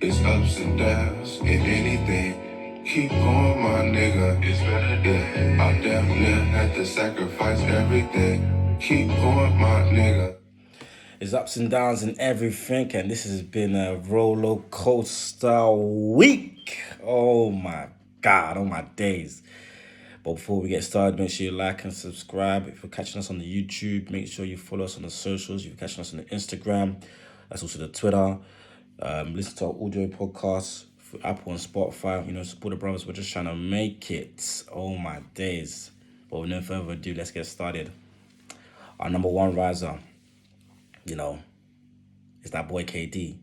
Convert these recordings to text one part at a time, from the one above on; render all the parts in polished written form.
It's ups and downs in anything. Keep going, my nigga. It's better than I definitely had to sacrifice everything. Keep going, my nigga. It's ups and downs in everything, and this has been a roller coaster week. Oh my God, oh my days. But before we get started, make sure you like and subscribe. If you're catching us on the YouTube, make sure you follow us on the socials. If you're catching us on the Instagram, that's also the Twitter. Listen to our audio podcasts for Apple and Spotify. Support the brothers. We're just trying to make it. Oh my days. But with no further ado, let's get started. Our number one riser, is that boy KD.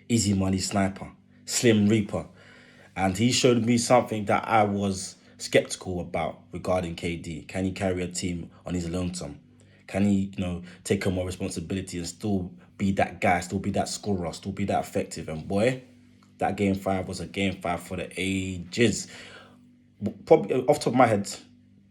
Easy money sniper. Slim Reaper. And he showed me something that I was skeptical about regarding KD. Can he carry a team on his lonesome? Can he, take on more responsibility and still be that guy, still be that scorer, still be that effective? And boy, that game 5 was a game 5 for the ages. Probably off the top of my head,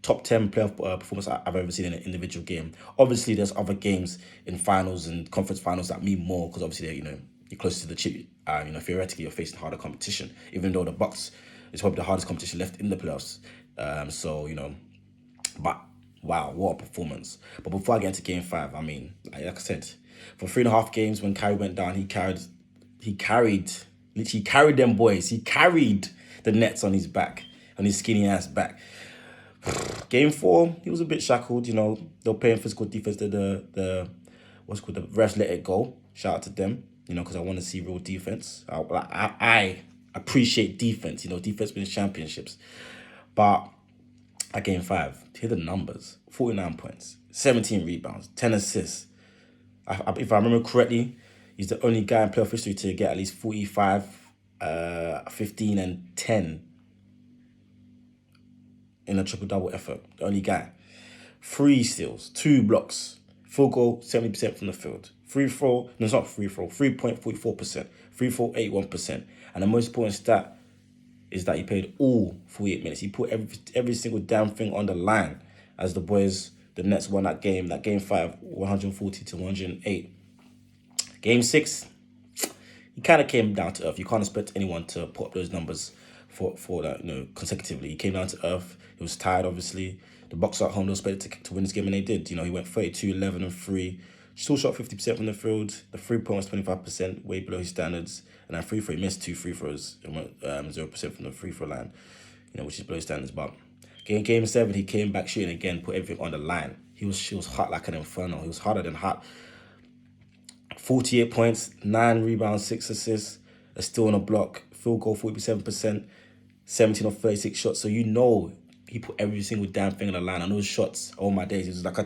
top 10 playoff performance I've ever seen in an individual game. Obviously, there's other games in finals and conference finals that mean more because obviously, you're closer to the chip. Theoretically, you're facing harder competition, even though the Bucks is probably the hardest competition left in the playoffs. But wow, what a performance. But before I get into game 5, like I said, for 3.5 games when Kyrie went down, he carried them boys. He carried the Nets on his back, on his skinny ass back. Game 4, he was a bit shackled. They were playing physical defense. The refs let it go. Shout out to them. Because I want to see real defense. I appreciate defense. Defense wins championships. But at game 5, hear the numbers: 49 points, 17 rebounds, 10 assists. If I remember correctly, he's the only guy in playoff history to get at least 45, 15, and 10 in a triple-double effort. The only guy. 3 steals, 2 blocks, field goal 70% from the field. Free throw, no, it's not free throw, 3.44%, free throw 81%. And the most important stat is that he played all 48 minutes. He put every single damn thing on the line as the Nets won that game 5, 140-108. Game 6, he kind of came down to earth. You can't expect anyone to put up those numbers for that, consecutively. He came down to earth. He was tired, obviously. The Bucks at home, they were expected to win this game, and they did. He went 32, 11, and 3. Still shot 50% from the field. The 3-point was 25%, way below his standards. And that free throw, he missed 2 free throws and went 0% from the free throw line, which is below his standards. But game 7, he came back shooting again, put everything on the line. He was hot like an inferno. He was hotter than hot. 48 points, 9 rebounds, 6 assists, a steal and a block, field goal 47%, 17 of 36 shots. So he put every single damn thing on the line. And those shots, oh my days, it was like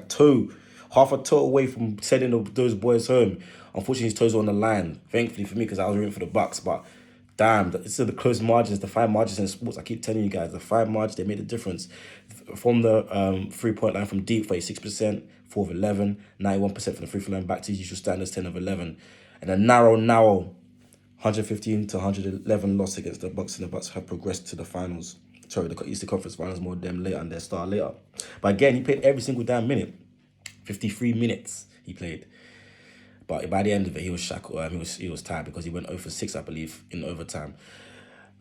half a toe away from sending those boys home. Unfortunately, his toes were on the line. Thankfully for me, because I was rooting for the Bucks. But damn, it's the close margins, the fine margins in sports. I keep telling you guys, the fine margins, they made a difference. From the 3-point line from deep, 36%, 4 of 11, 91% from the free throw line back to his usual standards, 10 of 11. And a narrow 115-111 loss against the Bucks, and the Bucks have progressed to the finals. Sorry, the Eastern Conference Finals, more them later, and their star later. But again, he played every single damn minute. 53 minutes he played. But by the end of it, he was shackled. He was tired because he went 0 for 6, I believe, in overtime.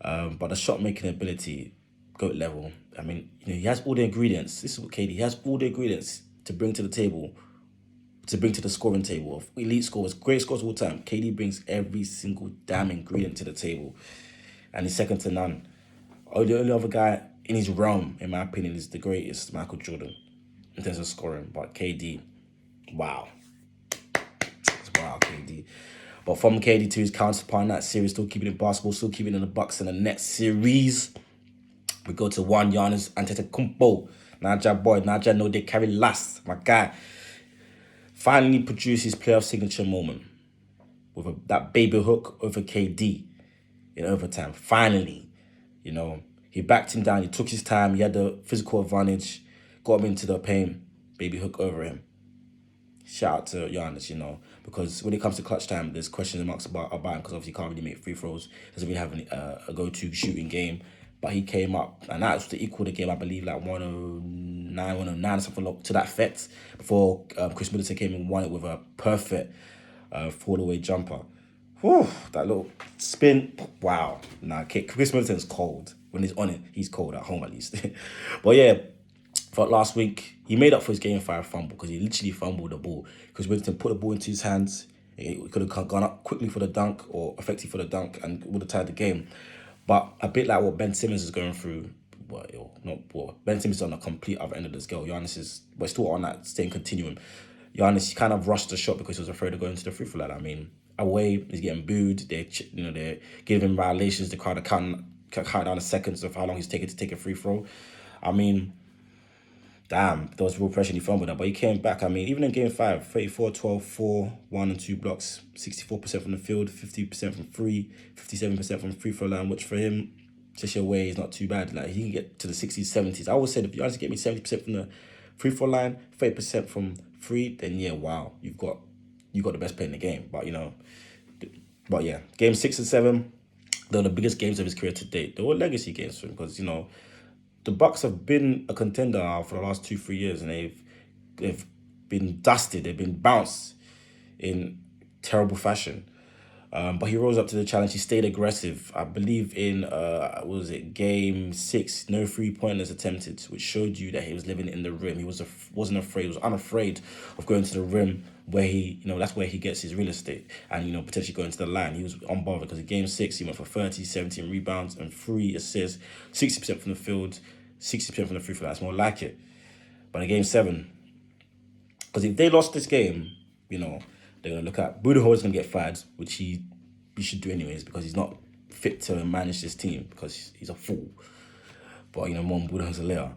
But the shot-making ability, GOAT level. He has all the ingredients. This is what KD, he has all the ingredients to bring to the table, to bring to the scoring table of elite scorers, great scorers of all time. KD brings every single damn ingredient to the table. And he's second to none. The only other guy in his realm, in my opinion, is the greatest, Michael Jordan, in terms of scoring. But KD, wow. Wow, KD. But from KD to his counterpart in that series, still keeping it basketball, still keeping it in the Bucks in the next series, we go to one Giannis Antetokounmpo. Naja know they carry last. My guy finally produced his playoff signature moment with that baby hook over KD in overtime. Finally. He backed him down. He took his time. He had the physical advantage. Got him into the paint. Baby hook over him. Shout out to Giannis, because when it comes to clutch time, there's question marks about him because obviously he can't really make free throws. Doesn't really have a go-to shooting game. But he came up, and that was to equal the game, I believe, like 109, something to that effect, before Chris Middleton came and won it with a perfect fall-away jumper. Whew, that little spin. Wow. Nah, Chris Middleton's cold. When he's on it, he's cold at home at least. But yeah, for last week, he made up for his game 5 fumble because he literally fumbled the ball. Chris Middleton put the ball into his hands. He could have gone up quickly for the dunk or effective for the dunk and would have tied the game. But a bit like what Ben Simmons is going through, Ben Simmons is on the complete other end of the scale. Giannis is, we're still on that same continuum. Giannis kind of rushed the shot because he was afraid of going to the free throw line. I mean, away, he's getting booed. They're giving him violations. The crowd are counting down the seconds of how long he's taking to take a free throw. I mean, damn, there was real pressure and he fumbled that. But he came back. I mean, even in game 5, 34, 12, 4, 1 and 2 blocks, 64% from the field, 50% from free, 57% from free throw line, which for him, just your way is not too bad. Like, he can get to the 60s, 70s. I always said, if you honestly get me 70% from the free throw line, 30% from free, then yeah, wow, you got the best player in the game. But yeah, game 6 and 7, they were the biggest games of his career to date. They were legacy games for him because the Bucks have been a contender now for the last 2-3 years, and they've been dusted. They've been bounced in terrible fashion. But he rose up to the challenge. He stayed aggressive. I believe in game 6, no 3-pointers attempted, which showed you that he was living in the rim. He wasn't afraid. He was unafraid of going to the rim, where that's where he gets his real estate, and potentially going to the line. He was unbothered because in game 6 he went for 30, 17 rebounds and 3 assists, 60% from the field, 60% from the free throw line. That's more like it. But in game 7, because if they lost this game, they're going to look at Budenholzer's going to get fired, which he should do anyways because he's not fit to manage this team because he's a fool. But, more on Budenholzer later.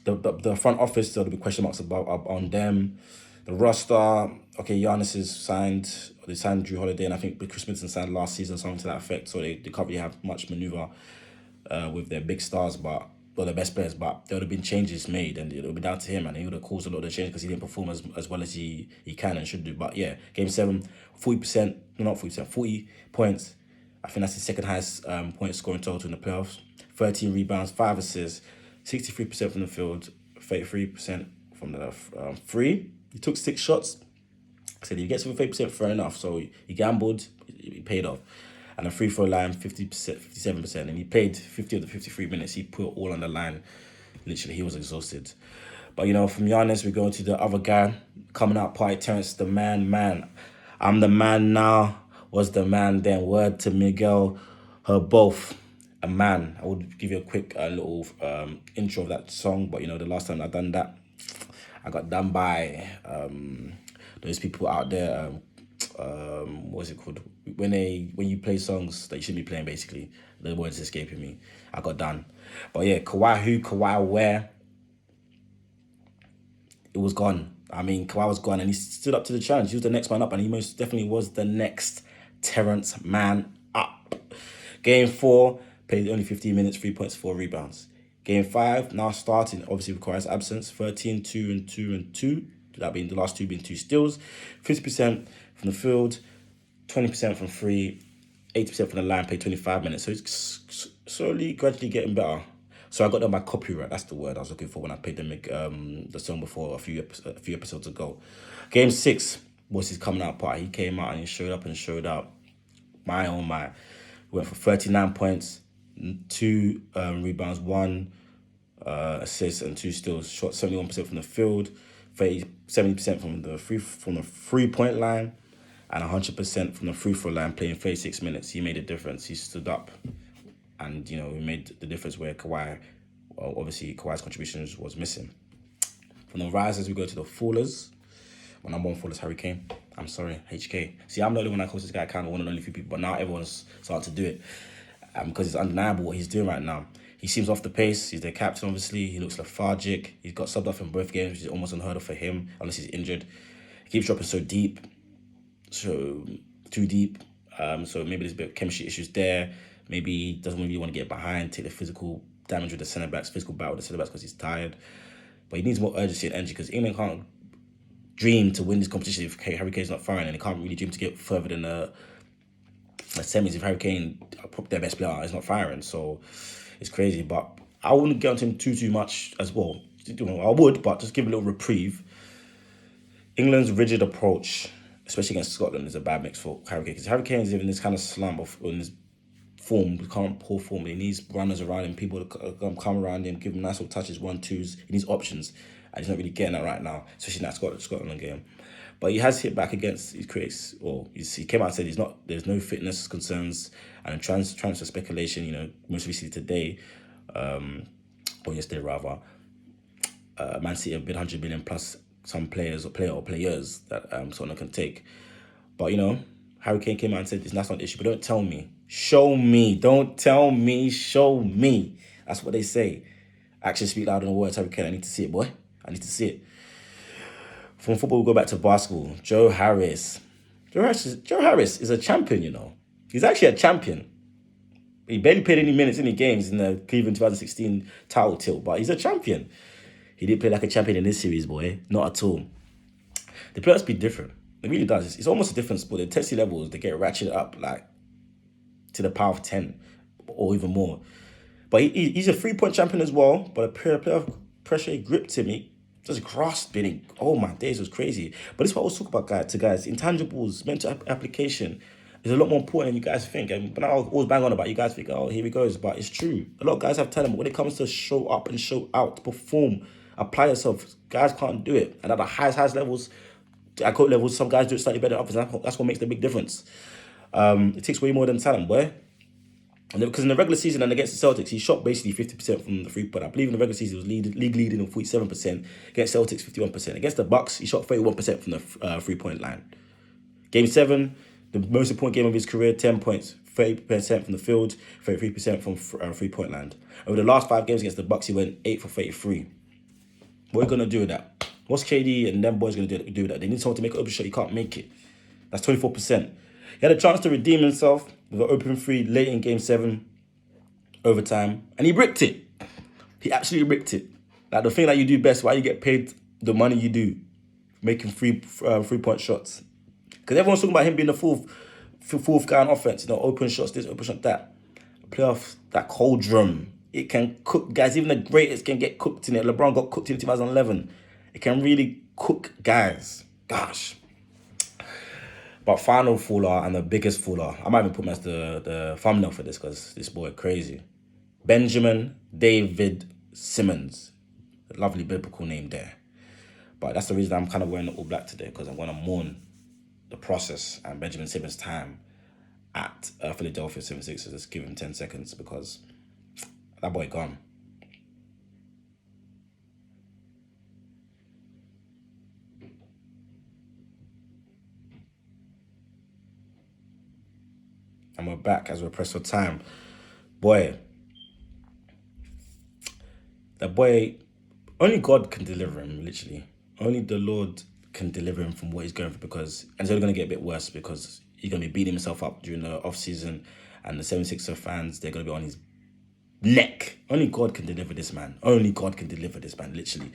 The front office, there'll be question marks on them. The roster, okay, Giannis is signed. They signed Drew Holiday, and I think Chris Middleton signed last season, something to that effect. So they can't really have much maneuver with their big stars, or the best players, but there would have been changes made, and it would be down to him, and he would have caused a lot of change because he didn't perform as well as he can and should do. But yeah, game 7, 40 points. I think that's the second highest point scoring total in the playoffs. 13 rebounds, 5 assists, 63% from the field, 33% from the free. He took 6 shots. I said, if he gets to 30%, fair enough. So he gambled, he paid off. And the free throw line, 50%, 57%. And he played 50 of the 53 minutes. He put all on the line. Literally, he was exhausted. But, from Giannis, we go to the other guy coming out party, Terrance the man. I'm the man now, was the man then. Word to Miguel, her both a man. I would give you a quick little intro of that song. But, the last time I done that, I got done by those people out there. What's it called? When you play songs that you shouldn't be playing, basically. The words escaping me. I got done. But yeah, Kawhi who, Kawhi where? It was gone. I mean, Kawhi was gone and he stood up to the challenge. He was the next man up, and he most definitely was the next Terrance Mann up. Game 4, played only 15 minutes, 3 points, 4 rebounds. Game 5, now starting, obviously requires absence, 13, 2 and 2 and 2. That being the last 2 being 2 steals. 50% from the field, 20% from free, 80% from the line, played 25 minutes. So it's slowly, gradually getting better. So I got done by copyright. That's the word I was looking for when I played the song before a few episodes ago. Game 6 was his coming out party. He came out and he showed up and showed out. My oh my. We went for 39 points, 2 rebounds, 1 assist and 2 steals. Shot 71% from the field, 70% from the 3-point line, and 100% from the free throw line, playing 36 minutes. He made a difference. He stood up, and he made the difference where obviously Kawhi's contributions was missing. From the risers, we go to the fallers. My number 1 faller is Harry Kane. I'm sorry, HK. See, I'm the only one that calls this guy kind of one of the only few people, but now everyone's starting to do it because it's undeniable what he's doing right now. He seems off the pace. He's their captain, obviously. He looks lethargic. He's got subbed off in both games, which is almost unheard of for him, unless he's injured. He keeps dropping so deep, so too deep. So maybe there's a bit of chemistry issues there. Maybe he doesn't really want to get behind, take the physical damage with the centre-backs, physical battle with the centre-backs because he's tired. But he needs more urgency and energy because England can't dream to win this competition if Harry Kane's not firing, and they can't really dream to get further than the semis if Harry Kane, their best player, is not firing. So it's crazy, but I wouldn't get onto him too much as well. I would, but just give a little reprieve. England's rigid approach especially against Scotland, is a bad mix for Harry Kane. Because Harry Kane is in this kind of slump in this form, current poor form. He needs runners around him, people to come around him, give him nice little touches, 1-2s. He needs options, and he's not really getting that right now, especially in that Scotland game. But he has hit back against his critics. He came out and said there's no fitness concerns and transfer speculation. Most recently today, or yesterday rather, Man City have bid 100 million plus some players that Tottenham can take. But Harry Kane came out and said that's not an issue. But don't tell me, show me. Don't tell me, show me. That's what they say. Actions speak louder than words. Harry Kane, I need to see it, boy. I need to see it. From football, we go back to basketball. Joe Harris. Joe Harris is a champion, He's actually a champion. He barely played any minutes, any games in the Cleveland 2016 title tilt, but he's a champion. He didn't play like a champion in this series, boy. Not at all. The playoffs be different. It really does. It's almost a different sport. The intensity levels, they get ratcheted up like to the power of 10 or even more. But he's a 3-point champion as well. But the playoff pressure gripped him. He just grasped it. Oh my days, it was crazy. But this is what I was talking about, guys. Intangibles, mental application is a lot more important than you guys think. And when I always bang on about, you guys think, oh, here he goes. But it's true. A lot of guys have talent, but when it comes to show up and show out, perform, apply yourself, guys can't do it. And at the highest levels, at court levels, some guys do it slightly better than others. That's what makes the big difference. It takes way more than talent, boy. And because in the regular season and against the Celtics, he shot basically 50% from the 3-point. I believe in the regular season, he was league leading on 47%. Against Celtics, 51%. Against the Bucks, he shot 31% from the 3-point line. Game 7, the most important game of his career, 10 points, 30% from the field, 33% from 3-point line. Over the last 5 games against the Bucks, he went 8 for 33. What are you going to do with that? What's KD and them boys going to do with that? They need someone to make an open shot. You can't make it. That's 24%. He had a chance to redeem himself with an open 3 late in Game 7, overtime, and he ripped it. He absolutely ripped it. Like the thing that you do best, why you get paid the money you do, making 3-point shots. Because everyone's talking about him being the fourth guy on offense. Open shots, this, open shot, that. Playoff, that cauldron. It can cook guys. Even the greatest can get cooked in it. LeBron got cooked in 2011. It can really cook guys. Gosh. But final faller and the biggest faller, I might even put him as the thumbnail for this because this boy crazy. Benjamin David Simmons. A lovely biblical name there. But that's the reason I'm kind of wearing the all black today, because I'm going to mourn the process and Benjamin Simmons' time at Philadelphia 76ers. Let's give him 10 seconds because that boy gone. And we're back as we're pressed for time. Boy, that boy, only God can deliver him, literally. Only the Lord can deliver him from what he's going through, because, and it's only going to get a bit worse because he's going to be beating himself up during the off-season, and the 76er fans, they're going to be on his neck. Only God can deliver this man. Only God can deliver this man, literally.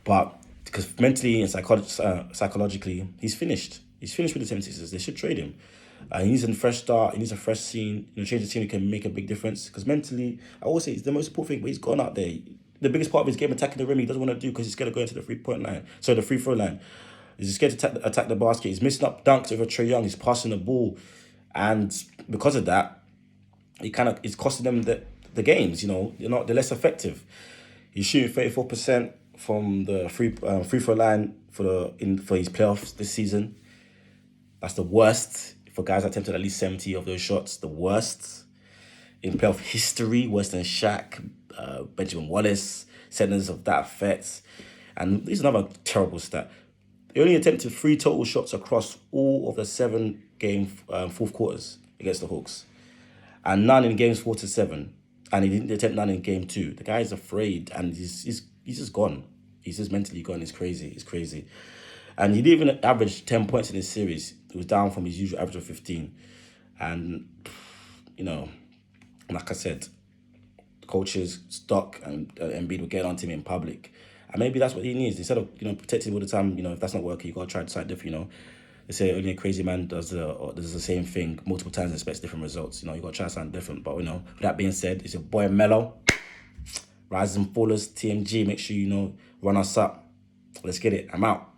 But because mentally and psychologically, he's finished. He's finished with the 76ers. They should trade him. He needs a fresh start. He needs a fresh scene. Change the team that can make a big difference. Because mentally, I always say it's the most important thing. But he's gone out there. The biggest part of his game, attacking the rim, he doesn't want to do because he's scared of going to the 3-point line. So the free throw line. He's scared to attack the basket. He's missing up dunks over Trae Young. He's passing the ball, and because of that, it's costing them the games. They're less effective. He's shooting 34% from the free throw line for his playoffs this season. That's the worst for guys that attempted at least 70 of those shots. The worst in playoff history, worse than Shaq, Benjamin Wallace, centers of that effect. And this is another terrible stat. He only attempted 3 total shots across all of the 7-game fourth quarters against the Hawks, and none in games 4 to 7. And he didn't attempt none in game 2. The guy is afraid, and he's just gone. He's just mentally gone. It's crazy. It's crazy. And he didn't even average 10 points in this series. He was down from his usual average of 15. And, like I said, coaches, Stock, and Embiid will get onto him in public. And maybe that's what he needs. Instead of, protecting him all the time, if that's not working, you got to try to decide different, They say only a crazy man does the same thing multiple times and expects different results. You got to try something different. But, with that being said, it's your boy Mello. Rise and Fallers, TMG. Make sure, run us up. Let's get it. I'm out.